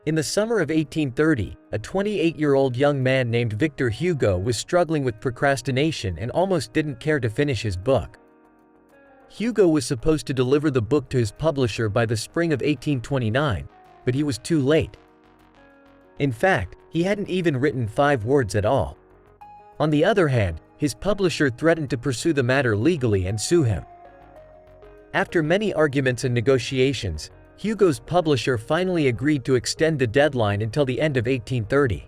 In the summer of 1830, a 28-year-old young man named Victor Hugo was struggling with procrastination and almost didn't care to finish his book. Hugo was supposed to deliver the book to his publisher by the spring of 1829, but he was too late. In fact, he hadn't even written 5 words at all. On the other hand, his publisher threatened to pursue the matter legally and sue him. After many arguments and negotiations, Hugo's publisher finally agreed to extend the deadline until the end of 1830.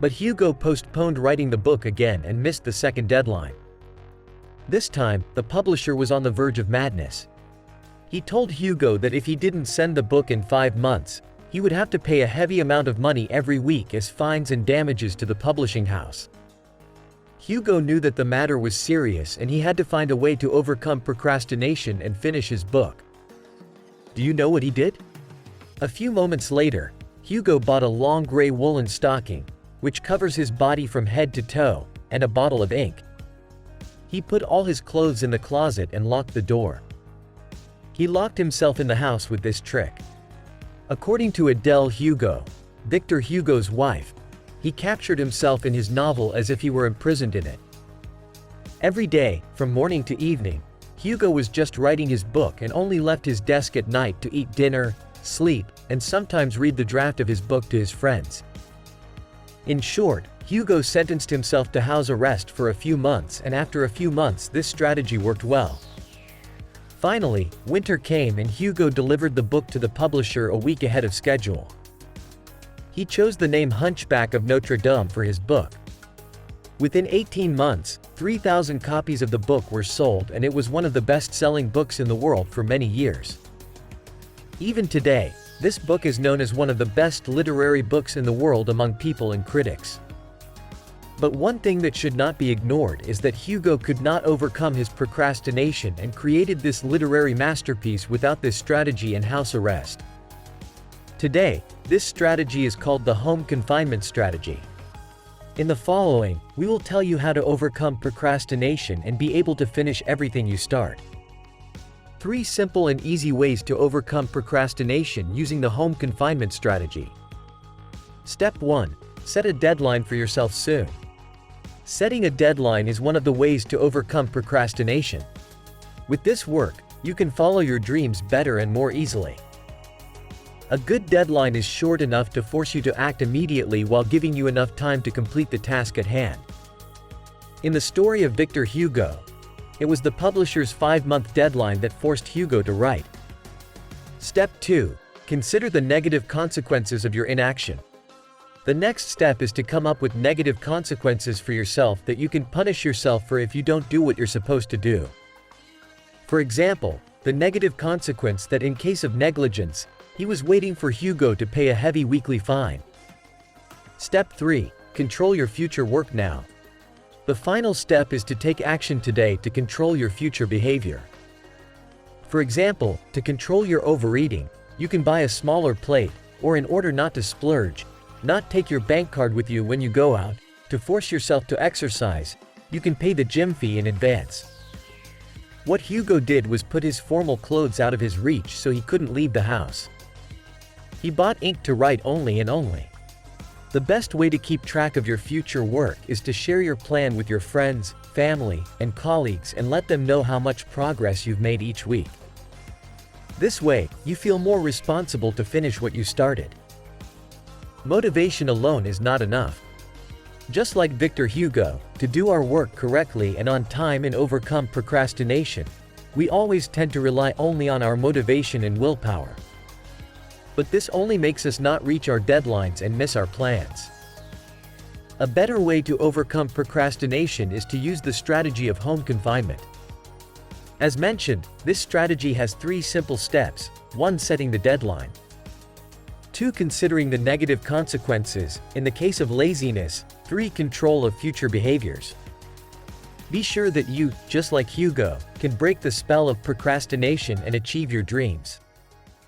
But Hugo postponed writing the book again and missed the second deadline. This time, the publisher was on the verge of madness. He told Hugo that if he didn't send the book in 5 months, he would have to pay a heavy amount of money every week as fines and damages to the publishing house. Hugo knew that the matter was serious and he had to find a way to overcome procrastination and finish his book. Do you know what he did? A few moments later, Hugo bought a long gray woolen stocking, which covers his body from head to toe, and a bottle of ink. He put all his clothes in the closet and locked the door. He locked himself in the house with this trick. According to Adele Hugo, Victor Hugo's wife, he captured himself in his novel as if he were imprisoned in it. Every day, from morning to evening, Hugo was just writing his book and only left his desk at night to eat dinner, sleep, and sometimes read the draft of his book to his friends. In short, Hugo sentenced himself to house arrest for a few months, and after a few months this strategy worked well. Finally, winter came and Hugo delivered the book to the publisher a week ahead of schedule. He chose the name Hunchback of Notre Dame for his book. Within 18 months, 3,000 copies of the book were sold and it was one of the best-selling books in the world for many years. Even today, this book is known as one of the best literary books in the world among people and critics. But one thing that should not be ignored is that Hugo could not overcome his procrastination and created this literary masterpiece without this strategy and house arrest. Today, this strategy is called the home confinement strategy. In the following, we will tell you how to overcome procrastination and be able to finish everything you start. 3 simple and easy ways to overcome procrastination using the home confinement strategy. Step 1. Set a deadline for yourself soon. Setting a deadline is one of the ways to overcome procrastination. With this work, you can follow your dreams better and more easily. A good deadline is short enough to force you to act immediately while giving you enough time to complete the task at hand. In the story of Victor Hugo, it was the publisher's 5-month deadline that forced Hugo to write. Step 2. Consider the negative consequences of your inaction. The next step is to come up with negative consequences for yourself that you can punish yourself for if you don't do what you're supposed to do. For example, the negative consequence that in case of negligence, he was waiting for Hugo to pay a heavy weekly fine. Step 3. Control your future work now. The final step is to take action today to control your future behavior. For example, to control your overeating, you can buy a smaller plate, or in order not to splurge, not take your bank card with you when you go out. To force yourself to exercise, you can pay the gym fee in advance. What Hugo did was put his formal clothes out of his reach so he couldn't leave the house. He bought ink to write only and only. The best way to keep track of your future work is to share your plan with your friends, family, and colleagues and let them know how much progress you've made each week. This way, you feel more responsible to finish what you started. Motivation alone is not enough. Just like Victor Hugo, to do our work correctly and on time and overcome procrastination, we always tend to rely only on our motivation and willpower. But this only makes us not reach our deadlines and miss our plans. A better way to overcome procrastination is to use the strategy of home confinement. As mentioned, this strategy has 3 simple steps. 1. Setting the deadline. 2. Considering the negative consequences. In the case of laziness. 3. Control of future behaviors. Be sure that you, just like Hugo, can break the spell of procrastination and achieve your dreams.